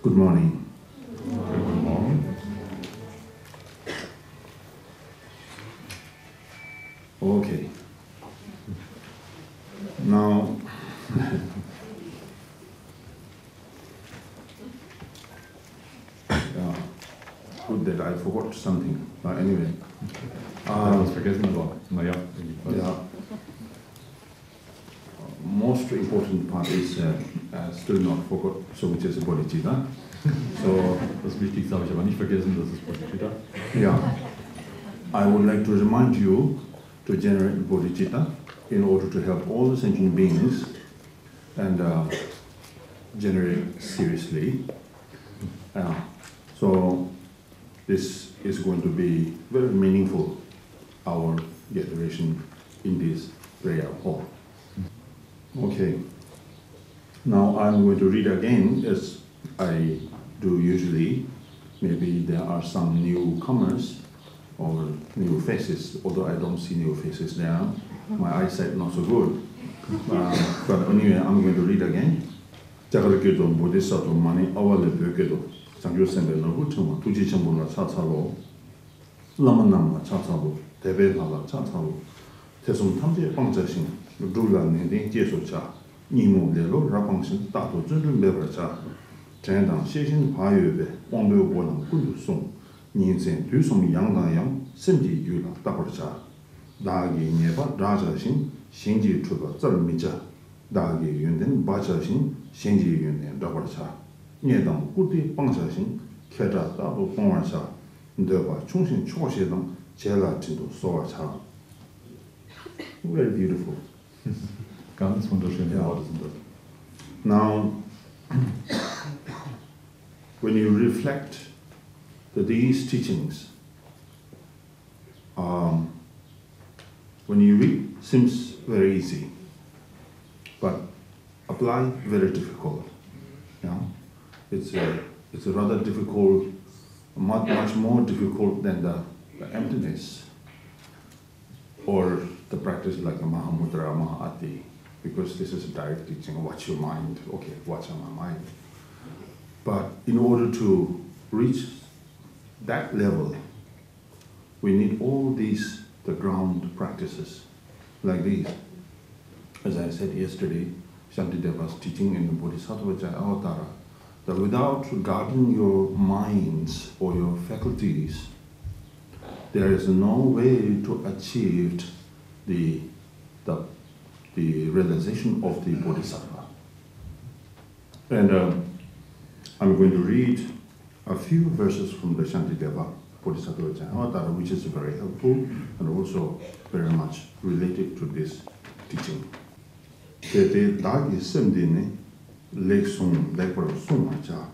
Good morning. Good morning. Okay. Now, good that I forgot something. But anyway. Was vergessen, aber naja. Yeah. Most important part is still not forgot, so which is bodhicitta. So, das Wichtigste habe ich aber nicht vergessen, das ist Bodhicitta. Yeah. I would like to remind you to generate bodhicitta in order to help all the sentient beings and generate seriously. So this is going to be very meaningful, our generation in this prayer hall. Okay. Now I'm going to read again as I do usually. Maybe there are some newcomers or new faces, although I don't see new faces there. My eyesight not so good. But anyway, I'm going to read again. Jakarkedo Bodhisattva Mani Awale Bökedo Sangye Sembe Nahuchuma Tuji Chambuna Chatsalo Lamanama Chatsalo Tebe Hala Chatsalo Tesum Tamje Pangchashin Dula Nending Jesocha Nimu Lelo Rapangshin Tato Zunjun Bebracha Chendang Sheshin Payube Wangbe Wolang Kundu Song Ninsen Dusum Yangdang Yang Semji Yula Taparcha Dagi Nyenpa Rinpoche Sangye Chuba Zalmicha Dagi Yunden Bachashin Sangye Yunden Daparcha Nyedang Kuti Pangsashin Keta Tabu Pongwacha Ndeba Chungshin Choshedang Chela Chindu Soacha. Very beautiful. Ganz wunderschöne Worte sind das. Now, when you reflect that these teachings, when you read, seems very easy, but apply very difficult. Yeah, it's a rather difficult, much more difficult than the emptiness or the practice like the Mahamudra, Mahati, because this is a direct teaching. Watch your mind. Okay, watch on my mind. But in order to reach that level, we need all these, the ground practices like these. As I said yesterday, Shantideva's teaching in the Bodhisattva Avatara, that without guarding your minds or your faculties, there is no way to achieve the realization of the Bodhisattva. And I'm going to read a few verses from the Shantideva Bodhisattva Avatara, which is very helpful and also very much related to this teaching. Tete dagi semdine leksung lekpar sumacha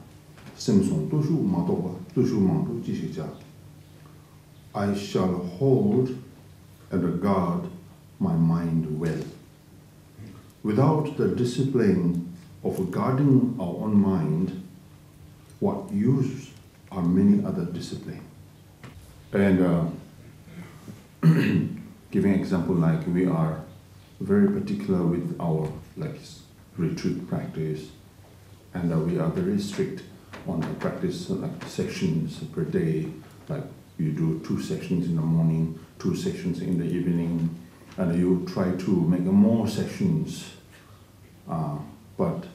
semsung tushu matoba tushu mantu jishicha. I shall hold and guard my mind well. Without the discipline of guarding our own mind, what use are many other disciplines? And giving example, like we are very particular with our retreat practice, and we are very strict on the practice, like sessions per day, like you do 2 sessions in the morning, 2 sessions in the evening, and you try to make more sessions. But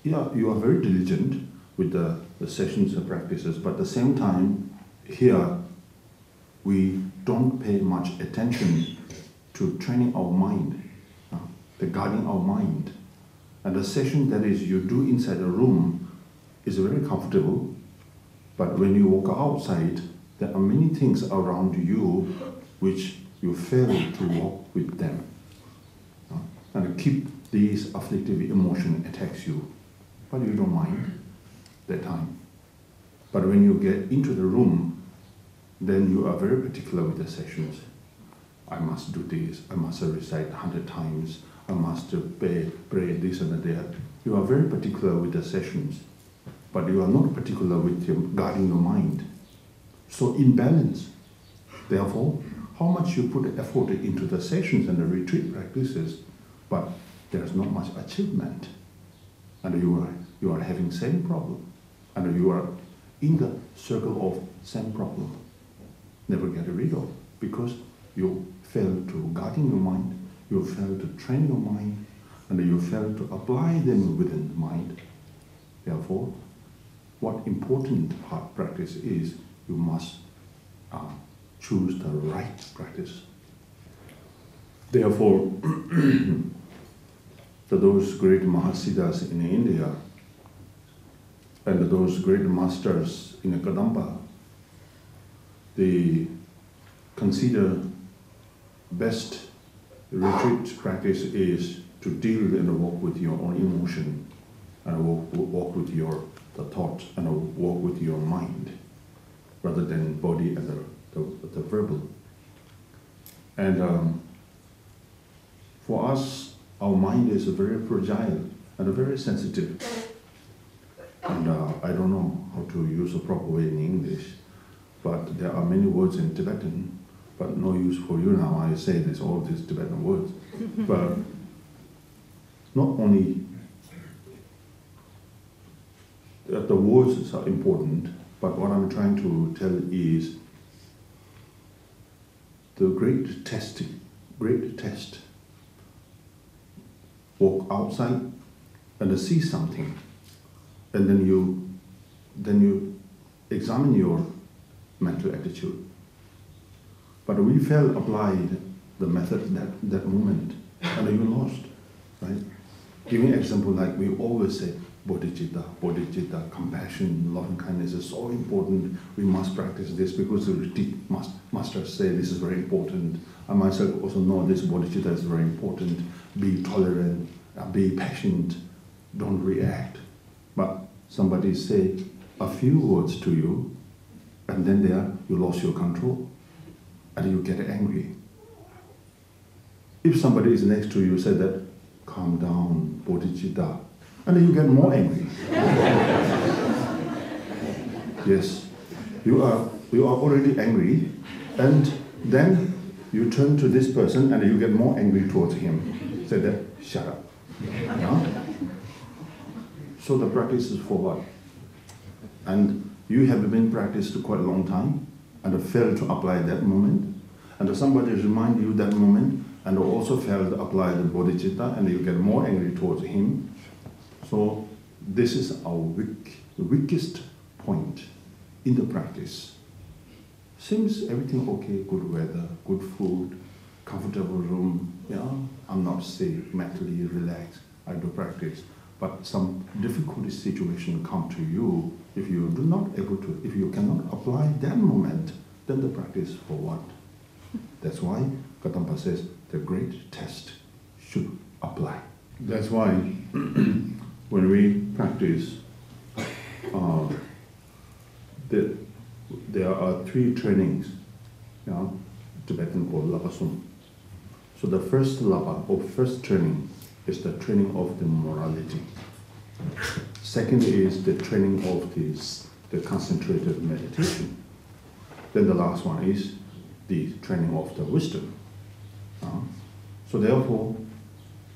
yeah, you are very diligent with the sessions and practices, but at the same time, here we don't pay much attention to training our mind, the guarding our mind. And the session that is you do inside a room is very comfortable, but when you walk outside, there are many things around you which you fail to walk with them. And keep these afflictive emotion attacks you, but you don't mind that time. But when you get into the room, then you are very particular with the sessions. I must do this, I must recite 100 times, I must pray this and that. You are very particular with the sessions, but you are not particular with guarding your mind. So imbalance. Therefore, how much you put effort into the sessions and the retreat practices, but there's not much achievement. And you are you are having same problem, and you are in the circle of same problem. Never get rid of, because you fail to guarding your mind, you fail to train your mind, and you fail to apply them within the mind. Therefore, what important part practice is, you must choose the right practice. Therefore, those great Mahasiddhas in India and those great masters in Kadamba, they consider best retreat practice is to deal and work with your own emotion, and walk with the thought, and walk with your mind, rather than body and the verbal. And for us, our mind is very fragile and very sensitive. And I don't know how to use a proper way in English, but there are many words in Tibetan, but no use for you now. I say this, all these Tibetan words. But not only the words are important, but what I'm trying to tell is the great test. Walk outside and see something, and then you examine your mental attitude. But we fail applied the method that moment, and you lost, right? Giving example, like we always say, bodhicitta, compassion, loving kindness is so important. We must practice this because the retreat masters say this is very important. I myself also know this bodhicitta is very important. Be tolerant, be patient, don't react. But somebody say a few words to you, and then there you lost your control, and you get angry. If somebody is next to you, say that, calm down, bodhicitta, and then you get more angry. Yes, you are already angry, and then you turn to this person and you get more angry towards him. Say that, shut up. Yeah? So the practice is for what? And you have been practiced quite a long time and failed to apply that moment, and somebody remind you that moment and also failed to apply the bodhicitta, and you get more angry towards him. So this is our weakest point in the practice. Seems everything okay, good weather, good food, comfortable room, I'm not sick, mentally relaxed, I do practice. But some difficult situation come to you, if you cannot apply that moment, then the practice for what? That's why Kadamba says the great test should apply. That's why when we practice, there are 3 trainings, Tibetan called labasum. So the first laba, or first training, is the training of the morality. Second is the training of the concentrated meditation. Then the last one is the training of the wisdom. So therefore,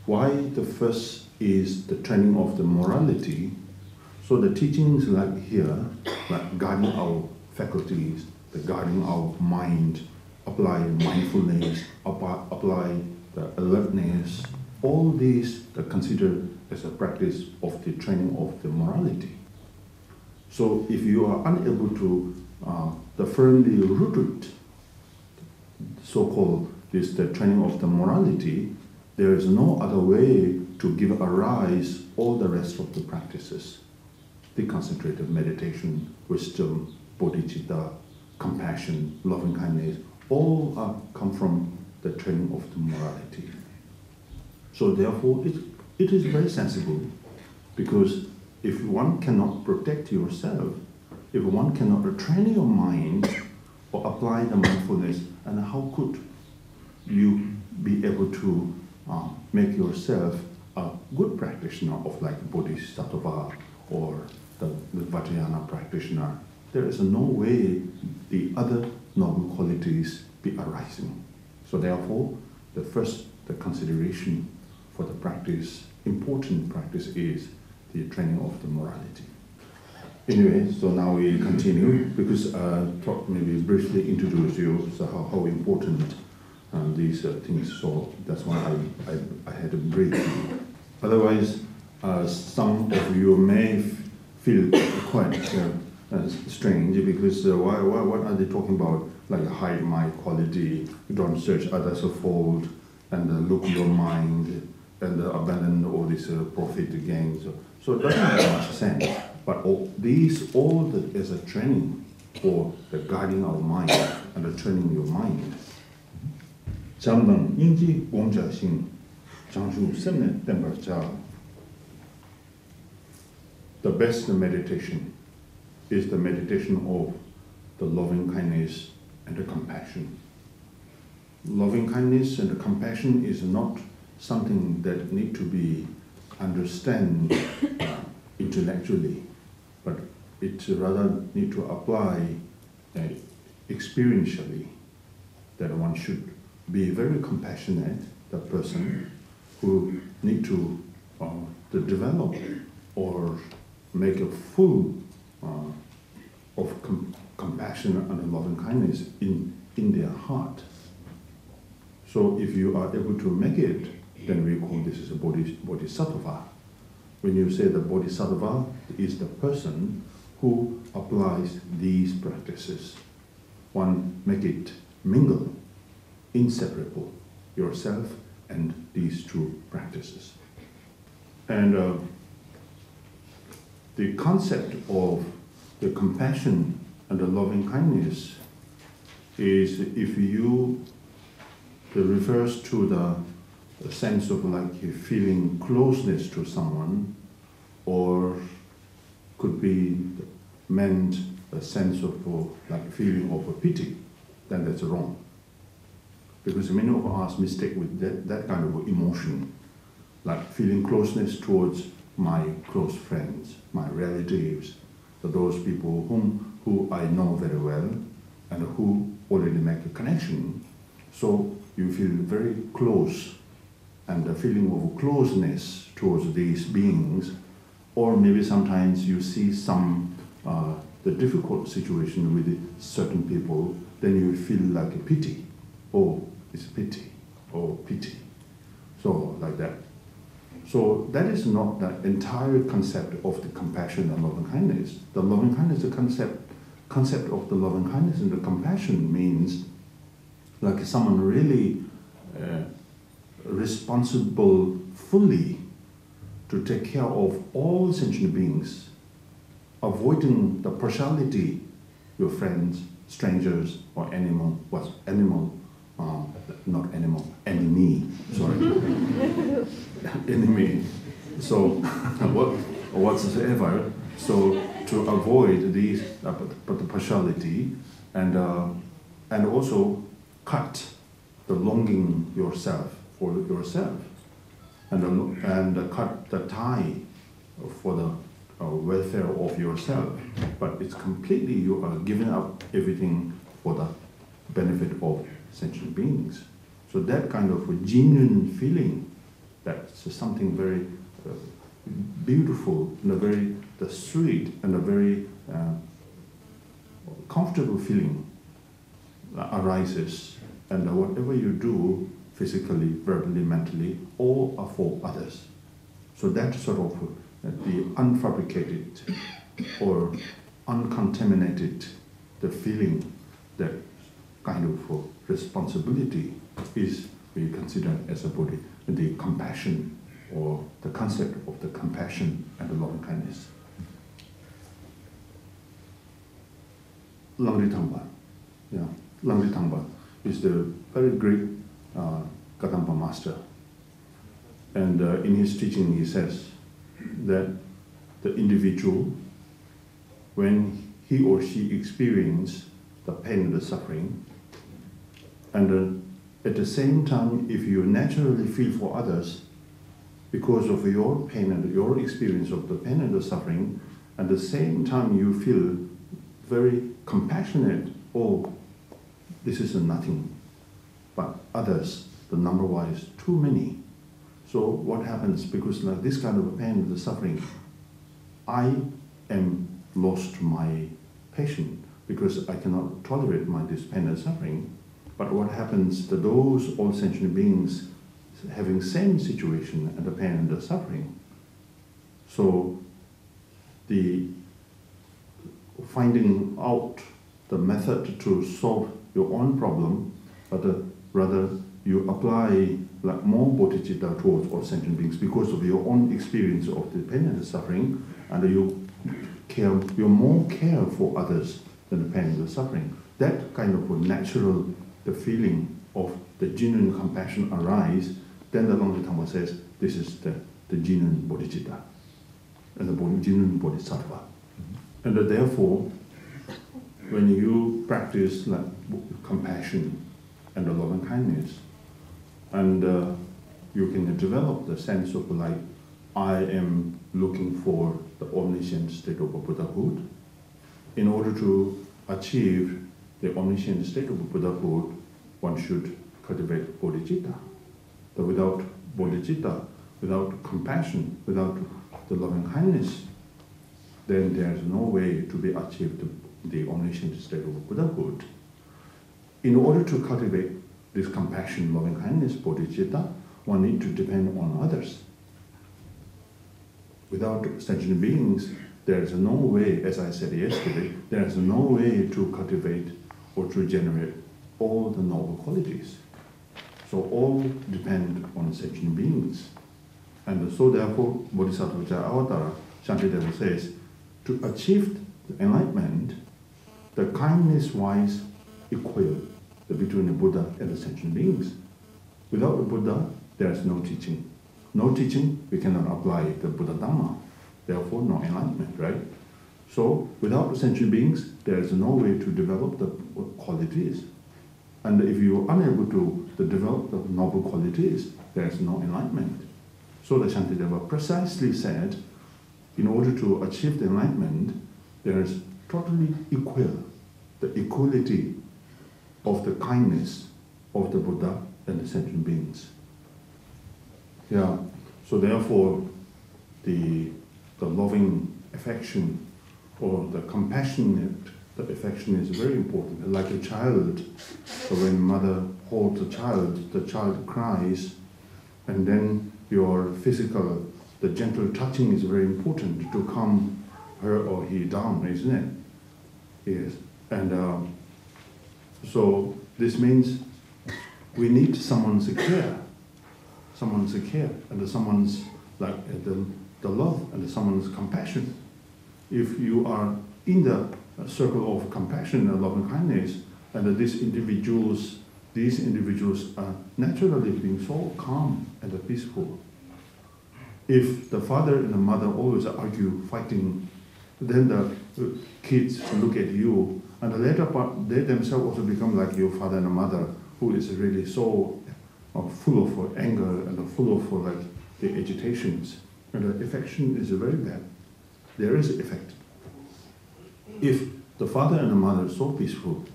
why the first is the training of the morality? So the teachings like here, like guarding our faculties, the guarding our mind, apply mindfulness, apply the alertness, all these are considered as a practice of the training of the morality. So if you are unable to the firmly rooted, so-called the training of the morality, there is no other way to give a rise all the rest of the practices. The concentrated meditation, wisdom, bodhicitta, compassion, loving kindness, all come from the training of the morality. So therefore, it is very sensible, because if one cannot protect yourself, if one cannot train your mind or apply the mindfulness, and how could you be able to make yourself a good practitioner of like Bodhisattva or the Vajrayana practitioner? There is no way the other noble qualities be arising. So therefore, the consideration for the practice, important practice, is the training of the morality. Anyway, so now we continue, because talk maybe briefly introduce you so how important these things. So that's why I had to break. Otherwise, some of you may feel quite strange, because what are they talking about? Like hide my quality, don't search others' fault, and look your mind, and abandon all these profit gains. So it doesn't make much sense. But all that is a training for the guiding our mind and the training your mind. The best meditation is the meditation of the loving kindness and the compassion. Loving kindness and the compassion is not something that need to be understood intellectually, but it rather need to apply experientially, that one should be very compassionate, the person who need to develop or make a full of compassion and loving kindness in their heart. So if you are able to make it, then we call this as a bodhisattva. When you say the bodhisattva is the person who applies these practices, one make it mingle, inseparable, yourself and these two practices. And the concept of the compassion and the loving kindness is, if you, it refers to the sense of like feeling closeness to someone, or could be meant a sense of like feeling of a pity, then that's wrong. Because many of us mistake with that kind of emotion, like feeling closeness towards my close friends, my relatives, those people who I know very well and who already make a connection. So you feel very close, and the feeling of closeness towards these beings, or maybe sometimes you see some the difficult situation with certain people, then you feel like a pity. Oh, it's pity. Oh, pity. So like that. So that is not the entire concept of the compassion and loving kindness. The loving kindness, the concept of the loving kindness and the compassion means like someone really responsible fully to take care of all sentient beings, avoiding the partiality, your friends, strangers, or animal, not animal, enemy, sorry, enemy. So whatsoever, so to avoid these, the partiality, and also cut the longing yourself for yourself, and cut the tie for the welfare of yourself. But it's completely, you are giving up everything for the benefit of sentient beings. So that kind of a genuine feeling, that's something very beautiful and a very sweet and a very comfortable feeling arises. And whatever you do, physically, verbally, mentally, all are for others. So that sort of the unfabricated or uncontaminated, the feeling, that kind of responsibility is we consider as a Buddha, the compassion, or the concept of the compassion and the loving kindness. Langritangpa, yeah, Langritangpa is the very great Kadampa master, and in his teaching he says that the individual, when he or she experiences the pain and the suffering, and at the same time, if you naturally feel for others because of your pain and your experience of the pain and the suffering, at the same time you feel very compassionate, oh, this is nothing, but others, the number-wise, too many. So what happens, because like this kind of pain and the suffering, I am lost to my patient because I cannot tolerate my dependent suffering. But what happens to those all sentient beings having same situation and the pain and the suffering? So the finding out the method to solve your own problem, but rather you apply like more bodhicitta towards all sentient beings because of your own experience of dependent suffering, and you more care for others than the pain and the suffering. That kind of natural, the feeling of the genuine compassion arise, then the Longzhi says this is the genuine bodhicitta and the genuine bodhisattva. And therefore, when you practice like compassion and the loving kindness, and you can develop the sense of like, I am looking for the omniscient state of Buddhahood. In order to achieve the omniscient state of Buddhahood, one should cultivate bodhicitta. But without bodhicitta, without compassion, without the loving kindness, then there is no way to be achieved the omniscient state of Buddhahood. In order to cultivate this compassion, loving kindness, bodhicitta, one needs to depend on others. Without sentient beings, there is no way, as I said yesterday, there is no way to cultivate or to generate all the noble qualities. So all depend on sentient beings. And so therefore, Bodhisattva Avatara, Shantideva says, to achieve the enlightenment, the kindness-wise equal between the Buddha and the sentient beings. Without the Buddha, there is no teaching. No teaching, we cannot apply the Buddha Dhamma. Therefore, no enlightenment, right? So, without the sentient beings, there is no way to develop the qualities. And if you are unable to develop the noble qualities, there is no enlightenment. So the Shantideva precisely said, in order to achieve the enlightenment, there is totally equal, the equality of the kindness of the Buddha and the sentient beings. Yeah, so therefore, the loving affection or the compassionate affection is very important. Like a child, so when mother holds the child cries, and then your physical, the gentle touching is very important to calm her or he down, isn't it? Yes, and so this means we need someone's care, and someone's like the love and someone's compassion. If you are in the circle of compassion and love and kindness, and these individuals are naturally being so calm and peaceful. If the father and the mother always argue, fighting, then the kids look at you, and later part they themselves also become like your father and mother, who is really so full of anger and full of like the agitations. And the affection is very bad. There is effect. If the father and the mother are so peaceful,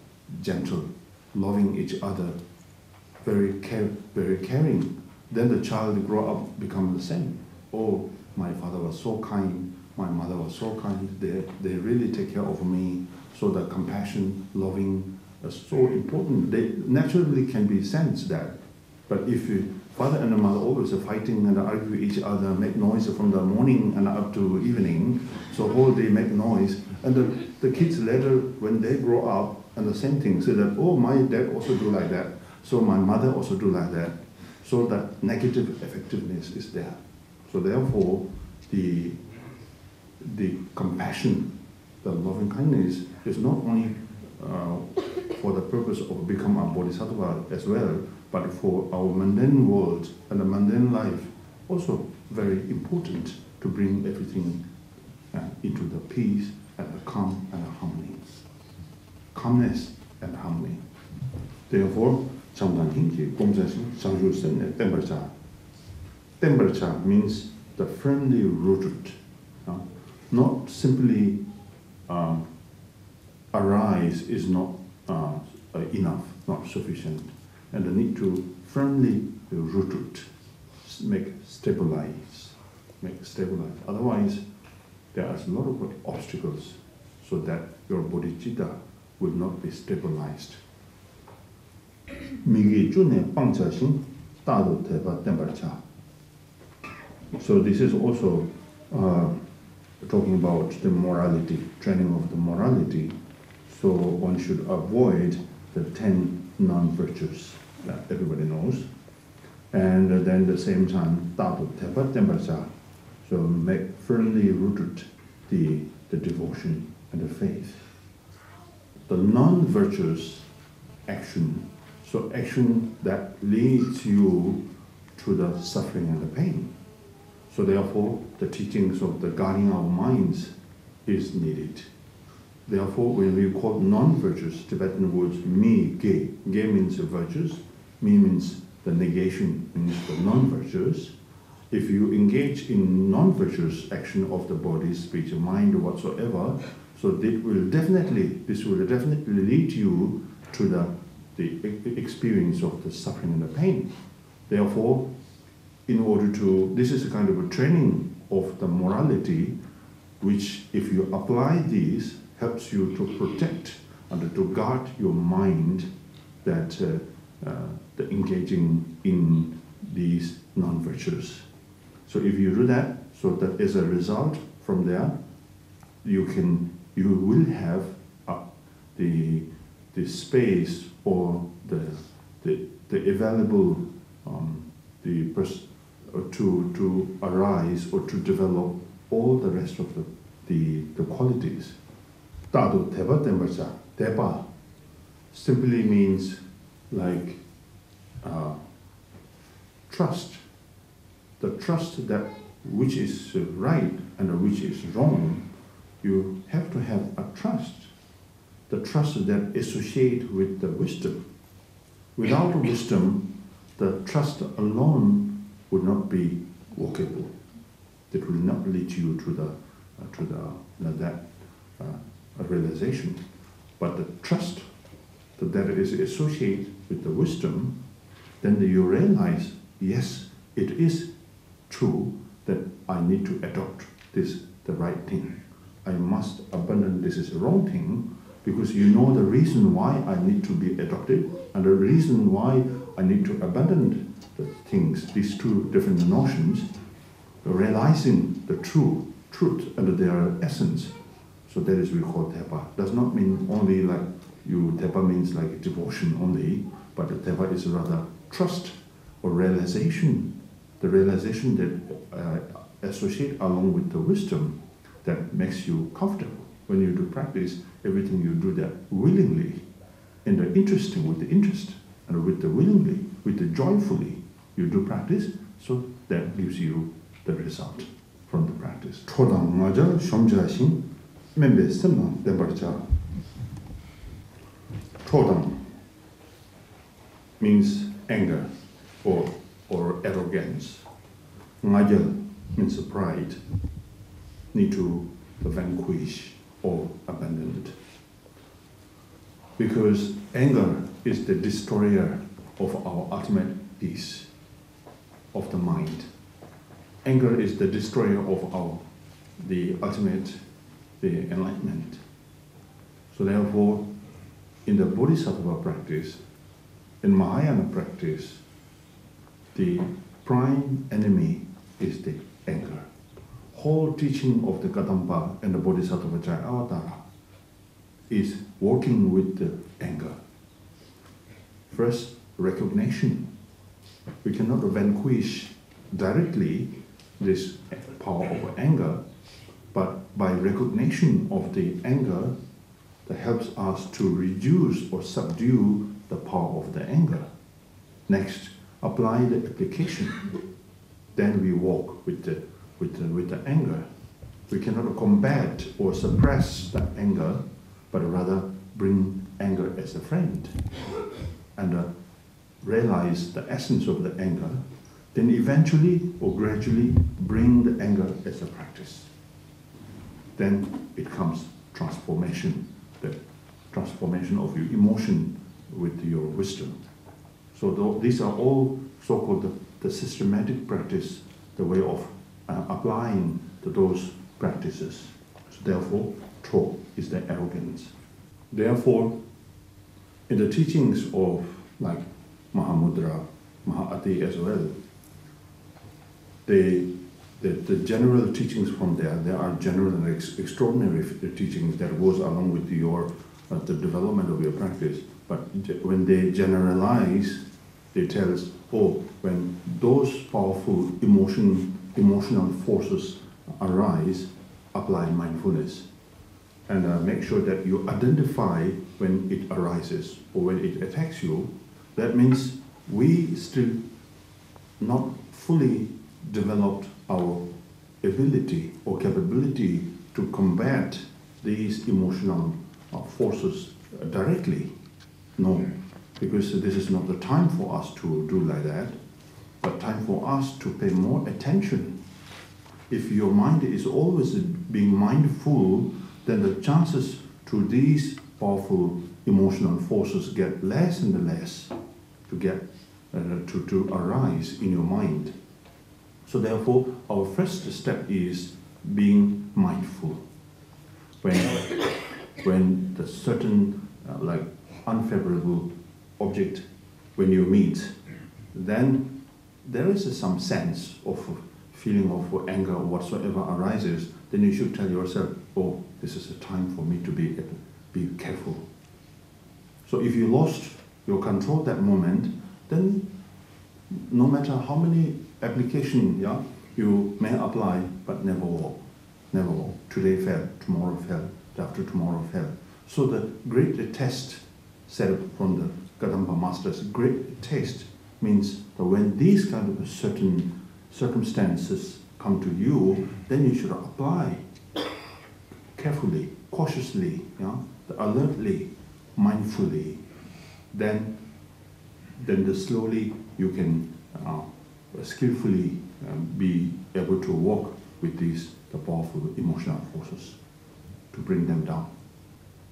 gentle, loving each other, very caring, then the child grow up, become the same. Oh, my father was so kind, my mother was so kind, they really take care of me. So the compassion, loving is so important. They naturally can be sensed that. But if father and the mother always are fighting and argue with each other, make noise from the morning and up to evening, so whole day make noise, and the kids later, when they grow up, and the same thing, say that, oh, my dad also do like that, so my mother also do like that. So that negative effectiveness is there. So therefore, the compassion, the loving kindness is not only for the purpose of becoming a bodhisattva as well, but for our mundane world and the mundane life, also very important to bring everything into the peace and the calm and the harmony. Calmness and harmony. Therefore, temperature means the firmly rooted, not simply arise is not enough, not sufficient, and the need to firmly rooted, make stabilize. Otherwise, there are a lot of obstacles so that your bodhicitta will not be stabilized. So this is also talking about the morality, training of the morality. So one should avoid the 10 non-virtues that everybody knows. And then at the same time, so make firmly rooted the devotion and the faith. The non-virtuous action, so action that leads you to the suffering and the pain. So therefore, the teachings of the guarding our minds is needed. Therefore, when we call non-virtuous, Tibetan words mi, ge. Ge means virtues, mi means the negation, means the non-virtuous. If you engage in non-virtuous action of the body, speech, mind, or whatsoever, so this will definitely lead you to the experience of the suffering and the pain. Therefore, in order to, this is a kind of a training of the morality, which if you apply these, helps you to protect and to guard your mind that the engaging in these non-virtues. So if you do that, so that as a result from there, you will have the space or the available to arise or to develop all the rest of the qualities. Tadu teba tembacha. Teba simply means like trust. The trust that which is right and which is wrong, you have to have a trust. The trust that associates with the wisdom. Without wisdom, the trust alone would not be workable. It will not lead you to that realization. But the trust that is associated with the wisdom, then you realize, yes, it is true that I need to adopt this the right thing. I must abandon this is the wrong thing, because you know the reason why I need to be adopted and the reason why I need to abandon the things, these two different notions, realizing the truth and their essence. So that is we call tepa. Does not mean only like tepa means like devotion only, but the tepa is rather trust or realization, the realization that associate along with the wisdom that makes you comfortable. When you do practice, everything you do that willingly, and the interesting with the interest, and with the willingly, with the joyfully, you do practice, so that gives you the result from the practice. Chodang maja shomjashin membe semang debarcha. Chodang means anger or arrogance. Maja means pride, need to vanquish or abandon it. Because anger is the destroyer of our ultimate peace of the mind. Anger is the destroyer of the ultimate, the enlightenment. So therefore, in the Bodhisattva practice, in Mahayana practice, the prime enemy is the anger. Whole teaching of the Kadampa and the Bodhisattva Jayavadara is working with the anger. First, recognition. We cannot vanquish directly this power of anger, but by recognition of the anger, that helps us to reduce or subdue the power of the anger. Next, apply the application. Then we walk with the anger. We cannot combat or suppress the anger, but rather bring anger as a friend and realize the essence of the anger, then eventually or gradually bring the anger as a practice. Then it comes transformation, the transformation of your emotion with your wisdom. So these are all so-called the systematic practice, the way of applying to those practices. So therefore, tro is the arrogance. Therefore, in the teachings of like Mahamudra, Mahāti as well, the general teachings from there are general and extraordinary teachings that goes along with your the development of your practice. But when they generalize, they tell us, oh, when those powerful emotional forces arise, apply mindfulness. And make sure that you identify when it arises or when it attacks you. That means we still not fully developed our ability or capability to combat these emotional forces directly. No, because this is not the time for us to do like that, but time for us to pay more attention. If your mind is always being mindful, then the chances to these powerful emotional forces get less and less to arise in your mind. So therefore, our first step is being mindful. When the certain like unfavorable object, when you meet, then there is some sense of feeling of anger or whatsoever arises, then you should tell yourself, oh, this is a time for me to be careful. So if you lost your control that moment, then no matter how many applications you may apply, but never walk. Never walk. Today fell, tomorrow fell, after tomorrow fell. So the great test said from the Kadampa masters, great test means that when these kind of certain circumstances come to you, then you should apply carefully, cautiously, alertly, mindfully. Then slowly you can skillfully be able to walk with the powerful emotional forces to bring them down.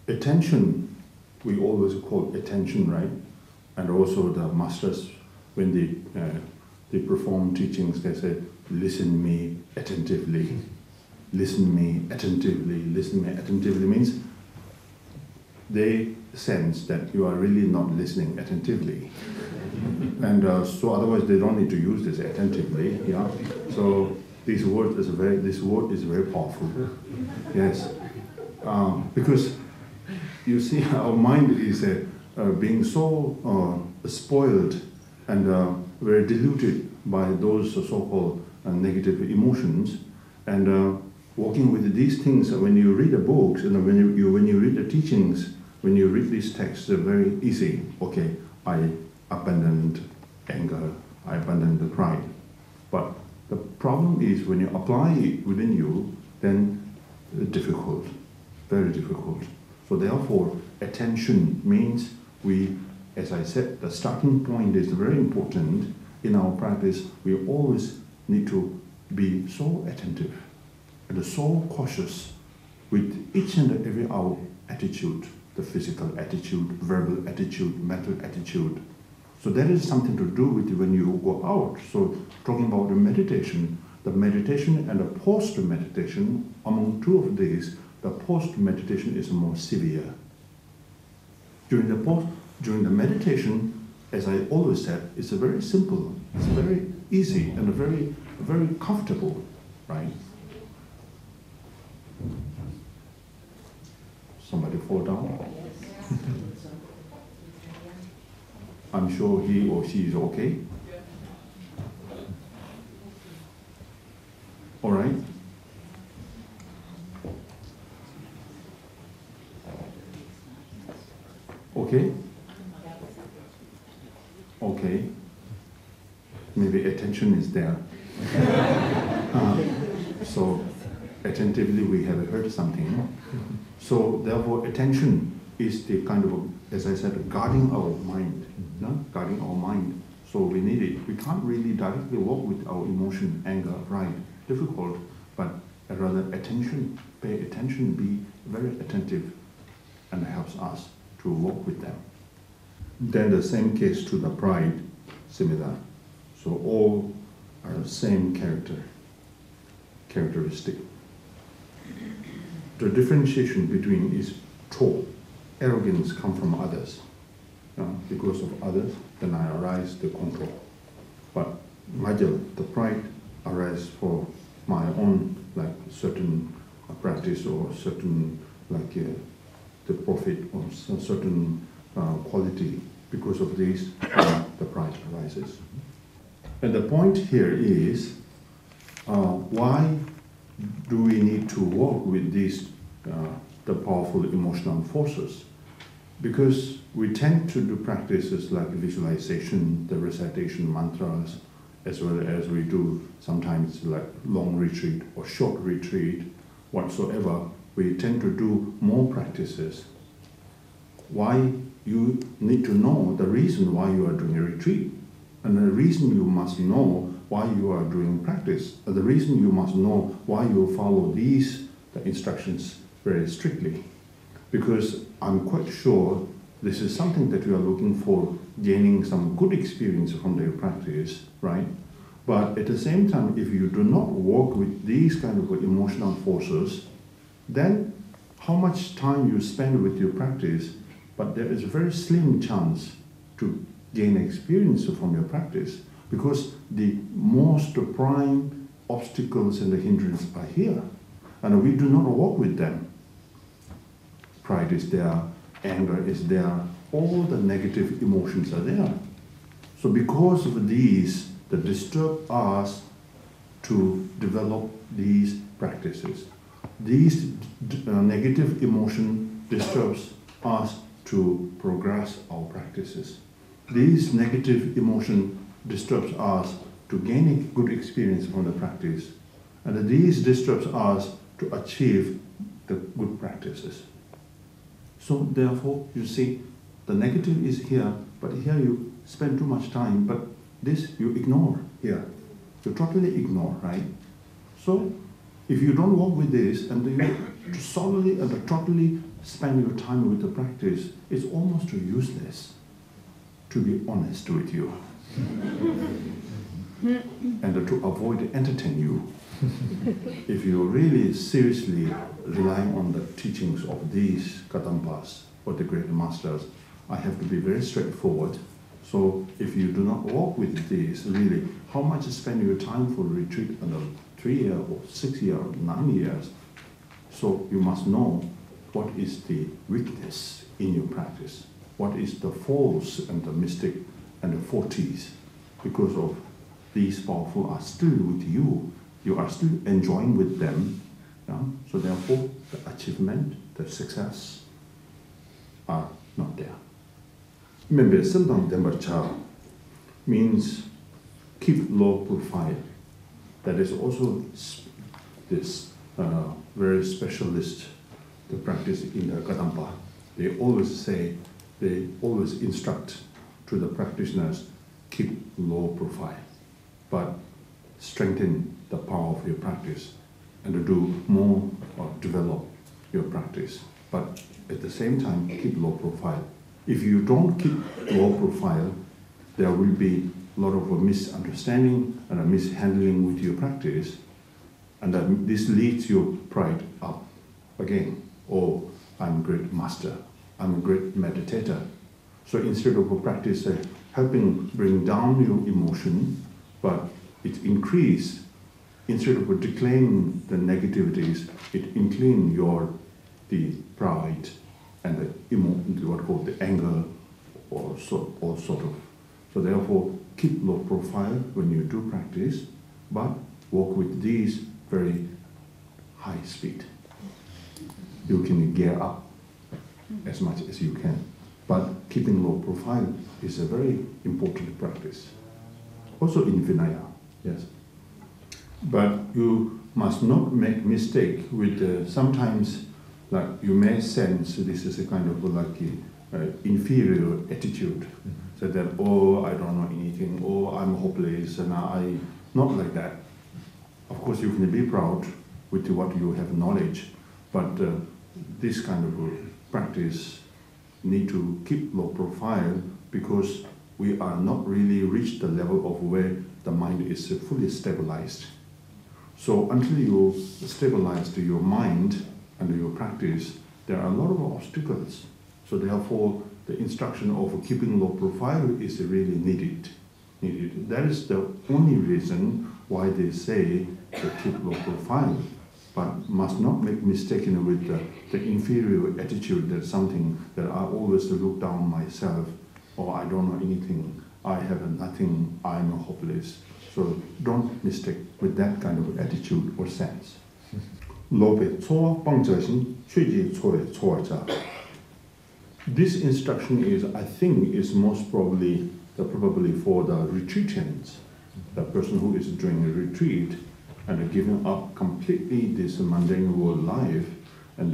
Attention, we always call attention, right? And also the masters, when they perform teachings, they say, listen me attentively. Listen me attentively. Listen me attentively means they sense that you are really not listening attentively. And so otherwise they don't need to use this attentively. So this word is very powerful. Yes. Because you see, our mind is being so spoiled and very diluted by those so-called negative emotions, and working with these things. When you read the books and when you read the teachings, when you read these texts, they're very easy. Okay, I abandoned anger, I abandoned the pride. But the problem is when you apply it within you, then difficult, very difficult. So therefore, attention means we, as I said, the starting point is very important. In our practice, we always need to be so attentive and so cautious with each and every our attitude, the physical attitude, verbal attitude, mental attitude. So that is something to do with when you go out. So talking about the meditation and the post-meditation, among two of these, the post-meditation is more severe. During the meditation, as I always said, it's a very simple, it's very easy and very, very comfortable, right? Somebody fall down? I'm sure he or she is okay. All right? Okay? Okay. Maybe attention is there. So attentively we have heard something. So therefore attention is the kind of, as I said, guarding our mind. Guarding our mind. So we need it. We can't really directly walk with our emotion, anger, pride. Difficult, but rather attention, pay attention, be very attentive, and helps us to walk with them. Then the same case to the pride, similar. So all are the same characteristic. the differentiation between is tro, arrogance come from others. Because of others, then I arise the control. But majal, the pride, arises for my own, like certain practice or certain, like the profit or certain quality. Because of this, the pride arises. And the point here is, why do we need to work with these, the powerful emotional forces? Because we tend to do practices like visualization, the recitation mantras, as well as we do sometimes like long retreat or short retreat, whatsoever. We tend to do more practices. Why? You need to know the reason why you are doing a retreat. And the reason you must know why you are doing practice. And the reason you must know why you follow the instructions very strictly. Because I'm quite sure this is something that you are looking for, gaining some good experience from their practice, right? But at the same time, if you do not work with these kind of emotional forces, then how much time you spend with your practice, but there is a very slim chance to gain experience from your practice, because the most prime obstacles and the hindrances are here, and we do not work with them. Pride is there, anger is there, all the negative emotions are there. So because of these, that disturb us to develop these practices. These negative emotion disturbs us to progress our practices. These negative emotion disturbs us to gain a good experience from the practice. And these disturbs us to achieve the good practices. So therefore, you see, the negative is here, but here you spend too much time, but this you ignore here. You totally ignore, right? So if you don't work with this and you solely and totally spend your time with the practice, it's almost useless, to be honest with you. And to avoid entertain you. If you really seriously rely on the teachings of these Kadampas or the great masters, I have to be very straightforward. So if you do not work with this, really, how much spend your time for retreat under 3 years or 6 years or 9 years? So you must know what is the weakness in your practice, what is the false and the mystic and the forties, because of these powerful are still with you. You are still enjoying with them. Yeah? So therefore, the achievement, the success are not there. Remember, Sendang Dembarcha means keep low profile. That is also this very specialist, the practice in the Kadampa. They always say, they always instruct to the practitioners, keep low profile, but strengthen the power of your practice and to do more or develop your practice. But at the same time, keep low profile. If you don't keep low profile, there will be a lot of misunderstanding and a mishandling with your practice, and this leads your pride up again. Oh, I'm a great master, I'm a great meditator. So instead of a practice helping bring down your emotion, but it increase, instead of declaring the negativities, it incline the pride and the what called the anger, or all sort of. So therefore, keep low profile when you do practice, but work with these very high speed. You can gear up as much as you can, but keeping low profile is a very important practice. Also in Vinaya, yes. But you must not make mistake with sometimes, like you may sense this is a kind of like inferior attitude. So that, oh, I don't know anything, oh, I'm hopeless, and not like that. Of course, you can be proud with what you have knowledge, but this kind of practice need to keep low profile, because we are not really reached the level of where the mind is fully stabilized. So until you stabilize your mind and your practice, there are a lot of obstacles. So therefore, the instruction of keeping low profile is really needed. That is the only reason why they say to keep low profile, but must not make mistaken with the inferior attitude that something that I always look down myself, or I don't know anything, I have nothing, I am hopeless. So don't mistake with that kind of attitude or sense. This instruction is, I think, is most probably for the retreatants, the person who is doing a retreat and giving up completely this mundane world life and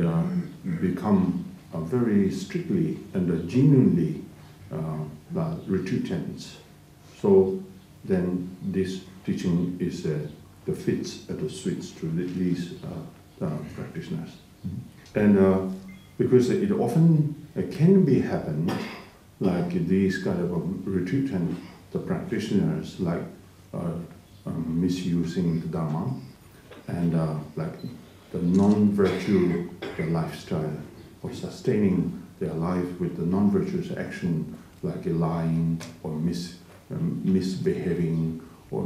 become very strictly and genuinely the retreatants. So then this teaching is the fits and the suits to these practitioners. And because it often can be happen, like these kind of retreatant, the practitioners, like misusing the Dharma, and like the non-virtue the lifestyle, or sustaining their life with the non-virtuous action, like lying or misbehaving or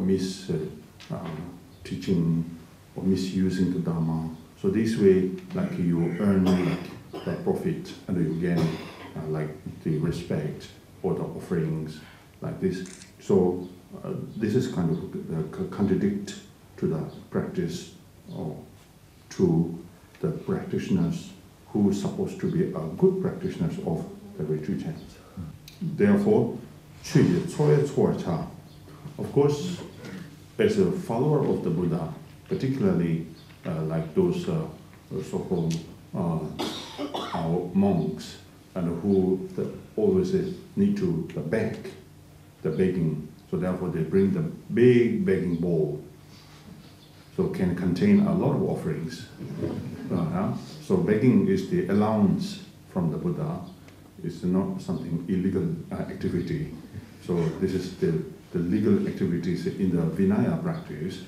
teaching or misusing the Dharma. So this way, like you earn like the profit and you gain like the respect or the offerings, like this. So this is kind of contradict to the practice or to the practitioners who are supposed to be good practitioners of the retreatants. Therefore, of course, as a follower of the Buddha, particularly like those so-called monks, and who always need to beg, the begging. So therefore, they bring the big begging bowl, so can contain a lot of offerings. So begging is the allowance from the Buddha. It's not something illegal activity. So this is the legal activities in the Vinaya practice.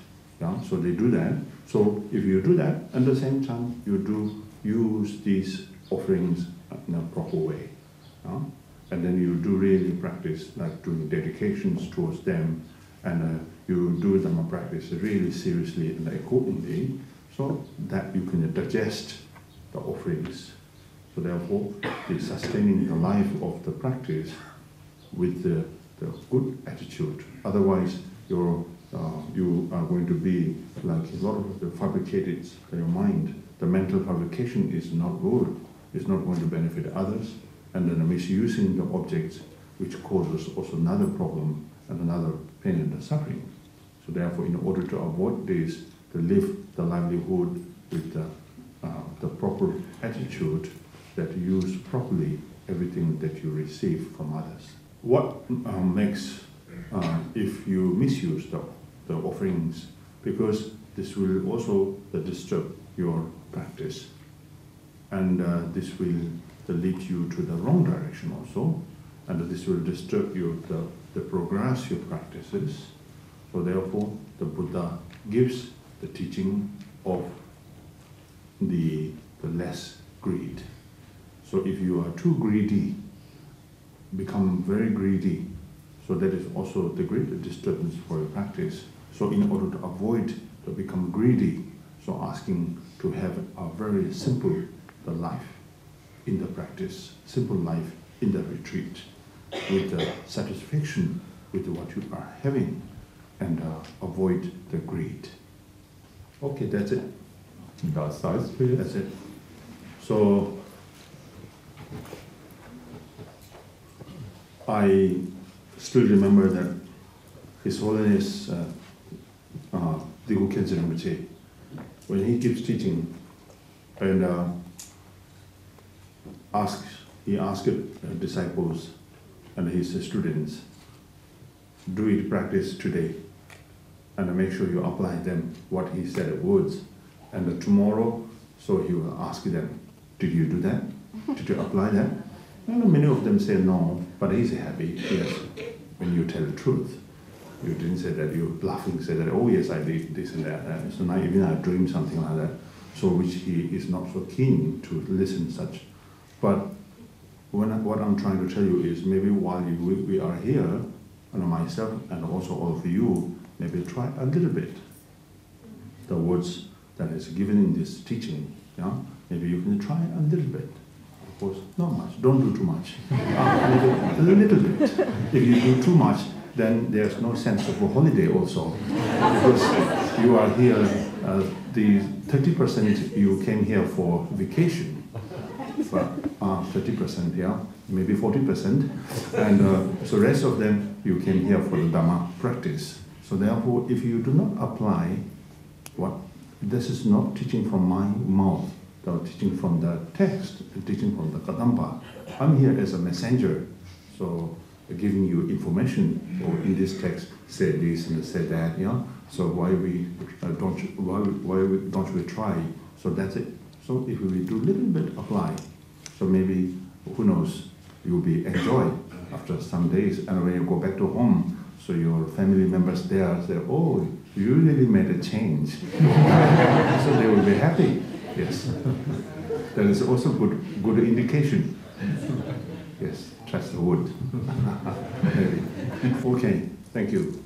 So they do that. So if you do that, at the same time, you do use these offerings in a proper way. And then you do really practice, like doing dedications towards them, and you do them a practice really seriously and accordingly, so that you can digest the offerings. So therefore, the sustaining the life of the practice with the good attitude. Otherwise, you are going to be like a lot of the fabricated your mind. The mental fabrication is not good. It's not going to benefit others, and then misusing the objects, which causes also another problem and another pain and suffering. So therefore, in order to avoid this, to live the livelihood with the proper attitude, that you use properly everything that you receive from others. What makes if you misuse the offerings? Because this will also disturb your practice, and this will lead you to the wrong direction also, and this will disturb the progress your practices. So therefore, the Buddha gives the teaching of the less greed. So if you are too greedy, become very greedy, so that is also the great disturbance for your practice. So in order to avoid to become greedy, so asking to have a very simple life in the practice, simple life in the retreat, with the satisfaction with what you are having, and avoid the greed. Okay, that's it. That's nice for you. That's it. So I still remember that His Holiness the Wolfgang Rinpoche, when he gives teaching, and he asked disciples and his students, do it practice today, and make sure you apply them what he said words, and tomorrow, so he will ask them, did you do that? Did you apply that? And many of them say no, but he's happy, yes, when you tell the truth. You didn't say that, you laughing say that, oh yes, I did this and that. So now even I dream something like that, so which he is not so keen to listen such. But what I'm trying to tell you is maybe while we are here, and myself and also all of you, maybe try a little bit the words that is given in this teaching. Yeah? Maybe you can try a little bit. Of course, not much. Don't do too much. Maybe a little bit. If you do too much, then there's no sense of a holiday also. Because you are here, the 30% you came here for vacation, but 30%, yeah, maybe 40%, and so rest of them you came here for the Dhamma practice. So therefore, if you do not apply this is not teaching from my mouth, or teaching from the text, teaching from the Kadampa. I'm here as a messenger, so giving you information, or in this text, say this and say that, yeah? So why don't we try? So that's it. So if we do a little bit apply, so maybe, who knows, you'll be enjoy after some days, and when you go back to home, so your family members there say, oh, you really made a change. So they will be happy. Yes. That is also good indication. Yes, trust the wood. Maybe. Okay, thank you.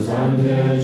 Sangye